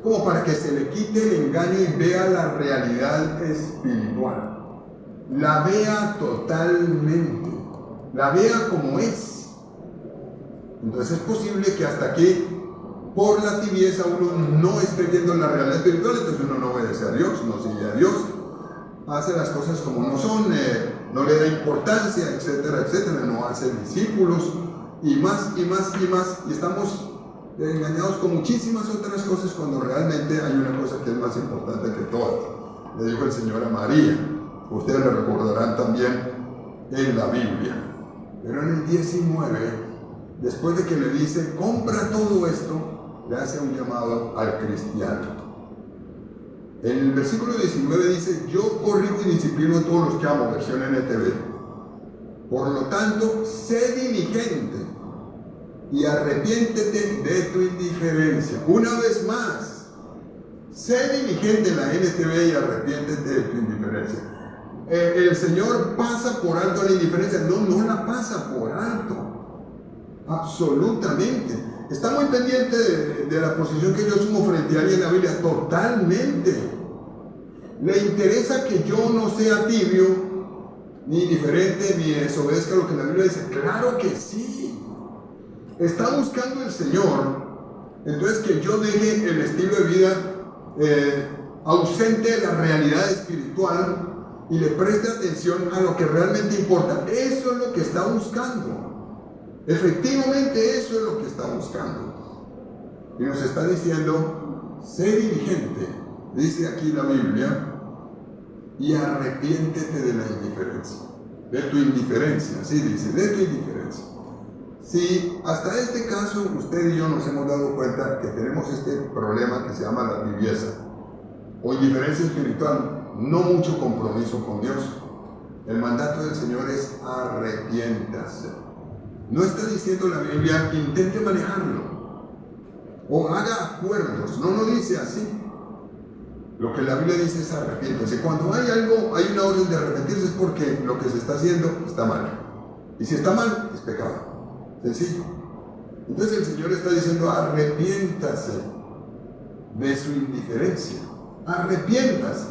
como para que se le quite el engaño y vea la realidad espiritual. La vea totalmente. La vea como es. Entonces es posible que hasta aquí, por la tibieza, uno no esté viendo la realidad espiritual, entonces uno no obedece a Dios, no sigue a Dios, hace las cosas como no son, no le da importancia, etcétera, etcétera, no hace discípulos, y más, y estamos engañados con muchísimas otras cosas cuando realmente hay una cosa que es más importante que todas. Le dijo el Señor a María, ustedes lo recordarán también en la Biblia, pero en el 19, después de que le dice, compra todo esto, le hace un llamado al cristiano. En el versículo 19 dice, yo corrijo y disciplino a todos los que amo, versión NTV. Por lo tanto, sé diligente y arrepiéntete de tu indiferencia. Una vez más, sé diligente en la NTV y arrepiéntete de tu indiferencia. El Señor pasa por alto la indiferencia. No la pasa por alto. Absolutamente. Está muy pendiente de la posición que yo asumo frente a alguien en la Biblia. Totalmente. Le interesa que yo no sea tibio, ni indiferente, ni desobedezca lo que la Biblia dice. Claro que sí. Está buscando el Señor, entonces que yo deje el estilo de vida ausente de la realidad espiritual y le preste atención a lo que realmente importa. Eso es lo que está buscando. Efectivamente, eso es lo que está buscando. Y nos está diciendo, sé diligente, dice aquí la Biblia, y arrepiéntete de la indiferencia. De tu indiferencia, así dice, de tu indiferencia. Si hasta este caso usted y yo nos hemos dado cuenta que tenemos este problema que se llama la tibieza o indiferencia espiritual, no mucho compromiso con Dios, el mandato del Señor es arrepiéntase. No está diciendo la Biblia intente manejarlo o haga acuerdos, no lo dice así. Lo que la Biblia dice es arrepiéntase. Cuando hay una orden de arrepentirse es porque lo que se está haciendo está mal. Y si está mal, es pecado. Sencillo. Entonces el Señor está diciendo arrepiéntase de su indiferencia, arrepiéntase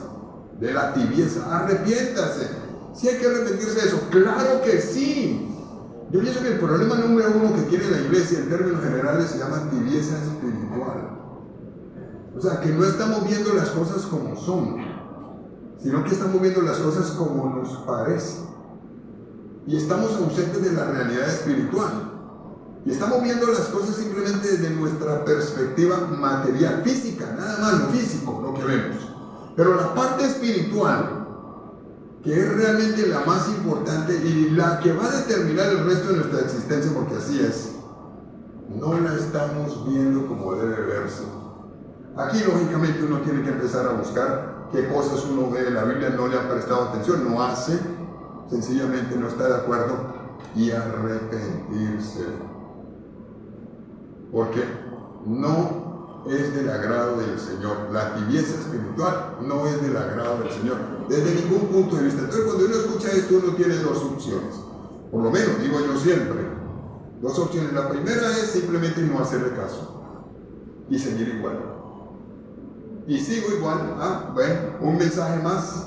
de la tibieza, arrepiéntase. ¿Sí hay que arrepentirse de eso? ¡Claro que sí! Yo pienso que el problema número uno que tiene la iglesia en términos generales se llama tibieza espiritual. O sea, que no estamos viendo las cosas como son, sino que estamos viendo las cosas como nos parece. Y estamos ausentes de la realidad espiritual. Y estamos viendo las cosas simplemente desde nuestra perspectiva material, física, nada más lo físico, lo que vemos. Pero la parte espiritual, que es realmente la más importante y la que va a determinar el resto de nuestra existencia, porque así es, no la estamos viendo como debe verse. Aquí lógicamente uno tiene que empezar a buscar qué cosas uno ve. La Biblia no le ha prestado atención, no hace, sencillamente no está de acuerdo, y arrepentirse. Porque no es del agrado del Señor. La tibieza espiritual no es del agrado del Señor, desde ningún punto de vista. Entonces cuando uno escucha esto, uno tiene dos opciones. Por lo menos, digo yo siempre, dos opciones. La primera es simplemente no hacerle caso y seguir igual. Y sigo igual, bueno, un mensaje más,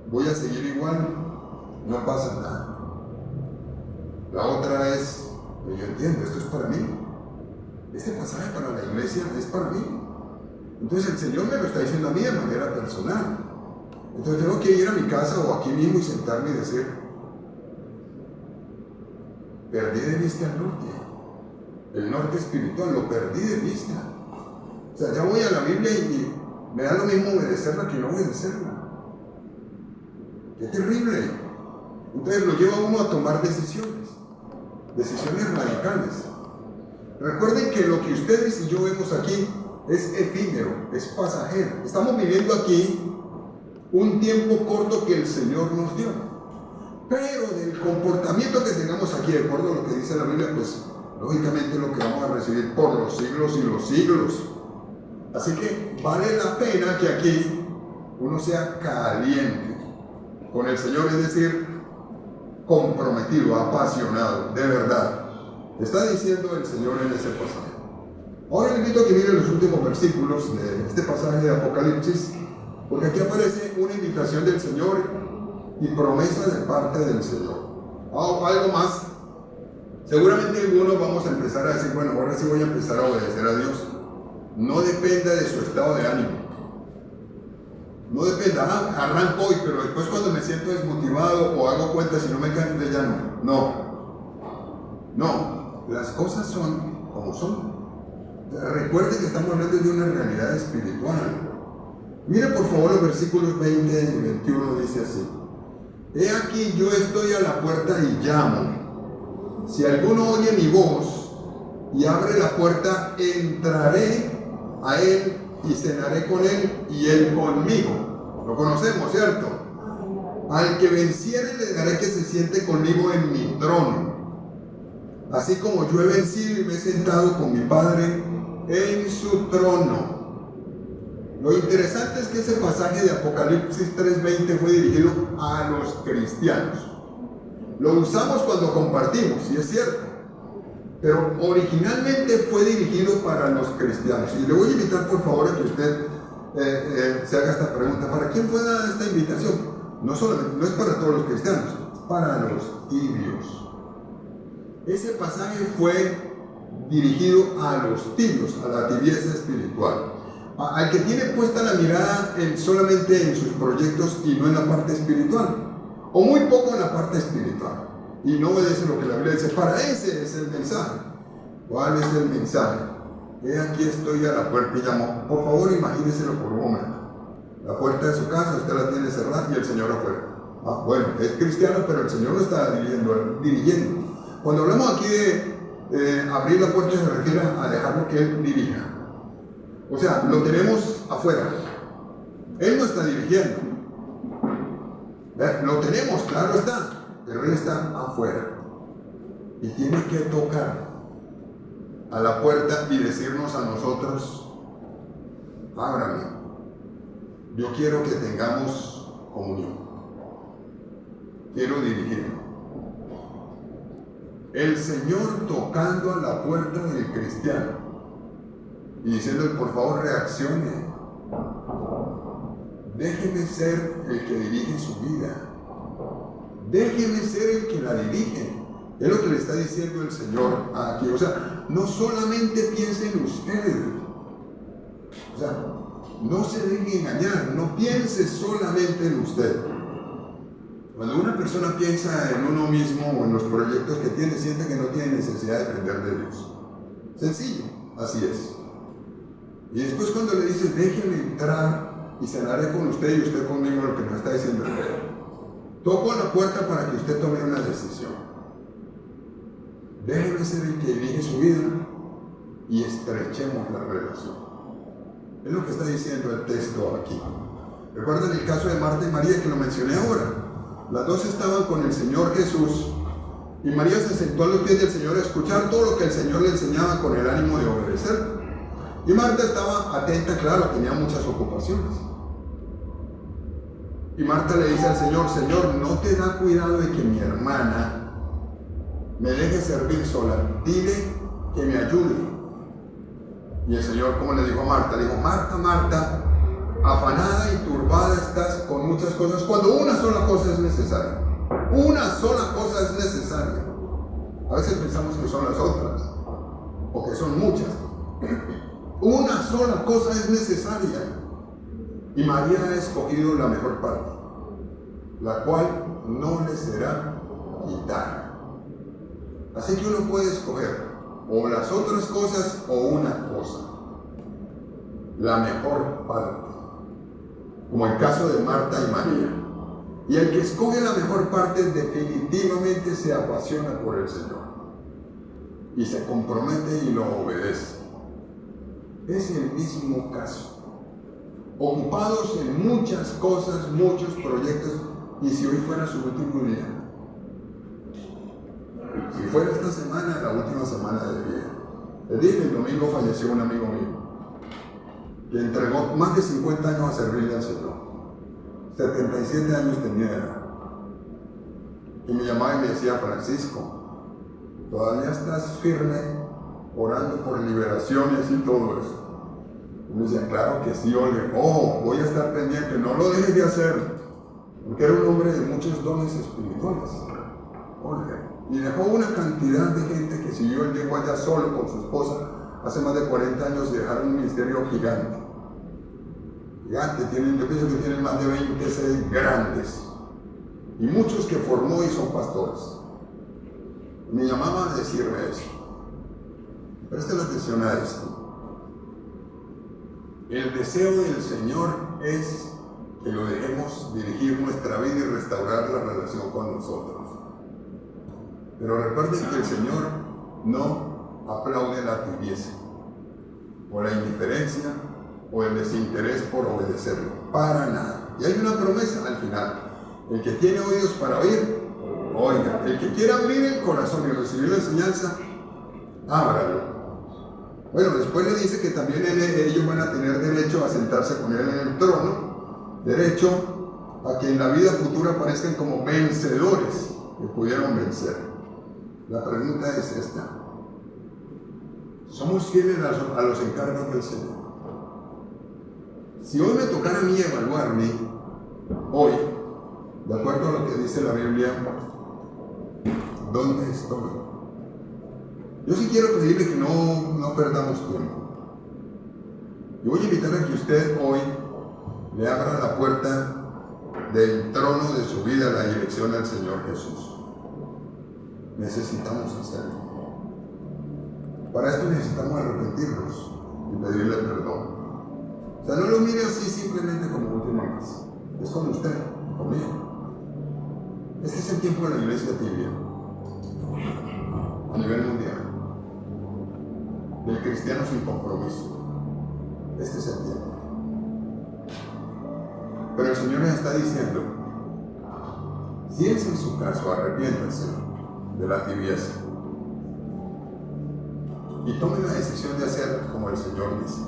voy a seguir igual, no pasa nada. La otra es, yo entiendo, esto es para mí. Este pasaje para la iglesia es para mí. Entonces el Señor me lo está diciendo a mí de manera personal. Entonces tengo que ir a mi casa o aquí mismo y sentarme y decir, perdí de vista el norte espiritual, lo perdí de vista. O sea, ya voy a la Biblia y me da lo mismo obedecerla que no obedecerla. ¡Qué terrible! Entonces lo lleva a uno a tomar decisiones radicales. Recuerden que lo que ustedes y yo vemos aquí es efímero, es pasajero. Estamos viviendo aquí un tiempo corto que el Señor nos dio. Pero del comportamiento que tengamos aquí, de acuerdo a lo que dice la Biblia, pues lógicamente lo que vamos a recibir por los siglos y los siglos. Así que vale la pena que aquí uno sea caliente con el Señor, es decir, comprometido, apasionado, de verdad. Está diciendo el Señor en ese pasaje. Ahora le invito a que miren los últimos versículos de este pasaje de Apocalipsis, porque aquí aparece una invitación del Señor y promesa de parte del Señor. Algo más. Seguramente algunos vamos a empezar a decir, bueno, ahora sí voy a empezar a obedecer a Dios. No dependa de su estado de ánimo. No dependa, arranco hoy, pero después cuando me siento desmotivado o hago cuenta, si no me canso de ya no. Las cosas son como son. Recuerde que estamos hablando de una realidad espiritual. Mire por favor los versículos 20 y 21, dice así: He aquí yo estoy a la puerta y llamo. Si alguno oye mi voz y abre la puerta, entraré a él y cenaré con él y él conmigo. Lo conocemos, ¿cierto? Al que venciere le daré que se siente conmigo en mi trono, así como yo he vencido y me he sentado con mi Padre en su trono. Lo interesante es que ese pasaje de Apocalipsis 3:20 fue dirigido a los cristianos. Lo usamos cuando compartimos, y es cierto, pero originalmente fue dirigido para los cristianos. Y le voy a invitar por favor a que usted se haga esta pregunta: ¿para quién fue dada esta invitación? No es para todos los cristianos, es para los tibios. Ese pasaje fue dirigido a los tibios, a la tibieza espiritual, al que tiene puesta la mirada solamente en sus proyectos y no en la parte espiritual, o muy poco en la parte espiritual, y no obedece lo que la Biblia dice. Para ese es el mensaje. ¿Cuál es el mensaje? Aquí estoy a la puerta y llamo. Por favor, imagínenselo por un momento. La puerta de su casa, usted la tiene cerrada y el Señor afuera. Bueno, es cristiano, pero el Señor lo está dirigiendo. Cuando hablamos aquí de abrir la puerta, se refiere a dejarlo que Él dirija. O sea, lo tenemos afuera. Él no está dirigiendo. Lo tenemos, claro está, pero Él está afuera. Y tiene que tocar a la puerta y decirnos a nosotros: ábrame, yo quiero que tengamos comunión, quiero dirigirme. El Señor tocando a la puerta del cristiano y diciéndole: por favor, reaccione, déjeme ser el que dirige su vida, déjeme ser el que la dirige. Es lo que le está diciendo el Señor aquí. O sea, no solamente piense en usted. O sea, no se deje engañar, no piense solamente en usted. Cuando una persona piensa en uno mismo o en los proyectos que tiene, siente que no tiene necesidad de depender de Dios. Sencillo, así es. Y después cuando le dices: déjeme entrar y cenaré con usted y usted conmigo, lo que nos está diciendo es: toco la puerta para que usted tome una decisión. Déjeme ser el que dirige su vida y estrechemos la relación. Es lo que está diciendo el texto aquí. Recuerden el caso de Marta y María, que lo mencioné ahora. Las dos estaban con el Señor Jesús y María se sentó a los pies del Señor a escuchar todo lo que el Señor le enseñaba con el ánimo de obedecer. Y Marta estaba atenta, claro, tenía muchas ocupaciones. Y Marta le dice al Señor: Señor, ¿no te da cuidado de que mi hermana me deje servir sola? Dile que me ayude. Y el Señor, ¿cómo le dijo a Marta? Le dijo: Marta, Marta, afanada y turbada estás con muchas cosas, cuando una sola cosa es necesaria. Una sola cosa es necesaria. A veces pensamos que son las otras, o que son muchas. Una sola cosa es necesaria. Y María ha escogido la mejor parte, la cual no le será quitada. Así que uno puede escoger o las otras cosas o una cosa, la mejor parte, como el caso de Marta y María. Y el que escoge la mejor parte definitivamente se apasiona por el Señor y se compromete y lo obedece. Es el mismo caso. Ocupados en muchas cosas, muchos proyectos, y si hoy fuera su último día, si fuera esta semana, la última semana de vida. El día del domingo falleció un amigo mío que entregó más de 50 años a servirle al Señor. 77 años tenía edad. Y me llamaba y me decía: Francisco, ¿todavía estás firme orando por liberaciones y todo eso? Y me decía: claro que sí, Olga. Voy a estar pendiente, no lo dejes de hacer. Porque era un hombre de muchos dones espirituales, Olga. Y dejó una cantidad de gente que siguió. Él llegó allá solo con su esposa hace más de 40 años, dejaron un ministerio gigante. Yo pienso que tienen más de 20 sedes grandes. Y muchos que formó y son pastores. Me llamaba a decirme eso. Presten atención a esto. El deseo del Señor es que lo dejemos dirigir nuestra vida y restaurar la relación con nosotros. Pero recuerden que el Señor no aplaude la tibieza, o la indiferencia, o el desinterés por obedecerlo. Para nada. Y hay una promesa al final: el que tiene oídos para oír, oiga. El que quiera abrir el corazón y recibir la enseñanza, ábralo. Bueno, después le dice que también ellos van a tener derecho a sentarse con Él en el trono, derecho a que en la vida futura aparezcan como vencedores que pudieron vencer. La pregunta es esta: ¿somos fieles a los encargos del Señor? Si hoy me tocara a mí evaluarme, hoy, de acuerdo a lo que dice la Biblia, ¿dónde estoy? Yo sí quiero pedirle que no perdamos tiempo. Y voy a invitar a que usted hoy le abra la puerta del trono de su vida, la dirección al Señor Jesús. Necesitamos hacerlo. Para esto necesitamos arrepentirnos y pedirle perdón. O sea, no lo mire así simplemente como última vez. Es con usted, conmigo. Este es el tiempo de la iglesia tibia. nivel mundial del cristiano sin compromiso. Este es el tiempo. Pero el Señor les está diciendo, si es en su caso, arrepiéntanse de la tibieza y tomen la decisión de hacer como el Señor dice.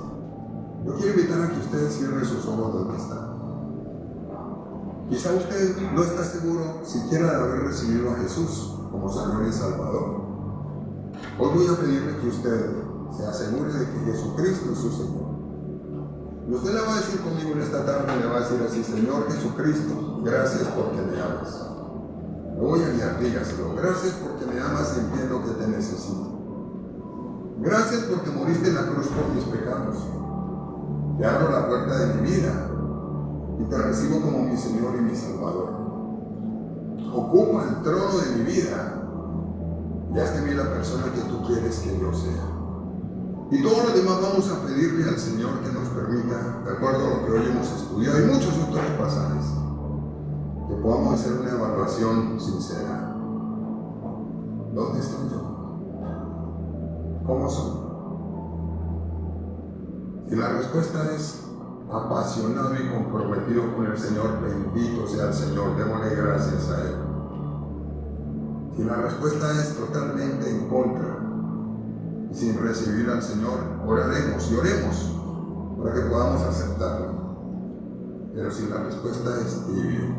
Yo quiero invitar a que usted cierre sus ojos donde está. Quizá usted no está seguro siquiera de haber recibido a Jesús como Señor y Salvador. Hoy voy a pedirle que usted se asegure de que Jesucristo es su Señor. Y usted le va a decir conmigo en esta tarde, le va a decir así: Señor Jesucristo, gracias porque me amas. Me voy a guiar, dígaselo. Gracias porque me amas y entiendo que te necesito. Gracias porque moriste en la cruz por mis pecados. Te abro la puerta de mi vida y te recibo como mi Señor y mi Salvador. Ocupa el trono de mi vida y haz de mí la persona que tú quieres que yo sea. Y todo lo demás vamos a pedirle al Señor que nos permita, de acuerdo a lo que hoy hemos estudiado y muchos otros pasajes, que podamos hacer una evaluación sincera. ¿Dónde estoy yo? ¿Cómo soy? Si la respuesta es apasionado y comprometido con el Señor, bendito sea el Señor, démosle gracias a Él. Si la respuesta es totalmente en contra y sin recibir al Señor, oraremos y oremos para que podamos aceptarlo. Pero si la respuesta es tibio,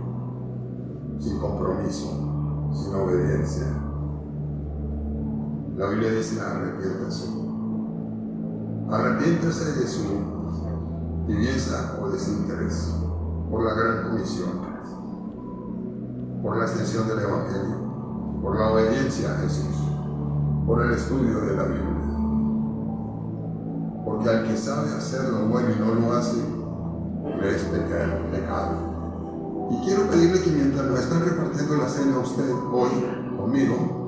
sin compromiso, sin obediencia, la Biblia dice: arrepiéntase. Arrepiéntase de su tibieza o desinterés por la gran comisión, por la extensión del Evangelio, por la obediencia a Jesús, por el estudio de la Biblia. Porque al que sabe hacer lo bueno y no lo hace, le es pecado. Y quiero pedirle que mientras nos están repartiendo la cena usted hoy conmigo,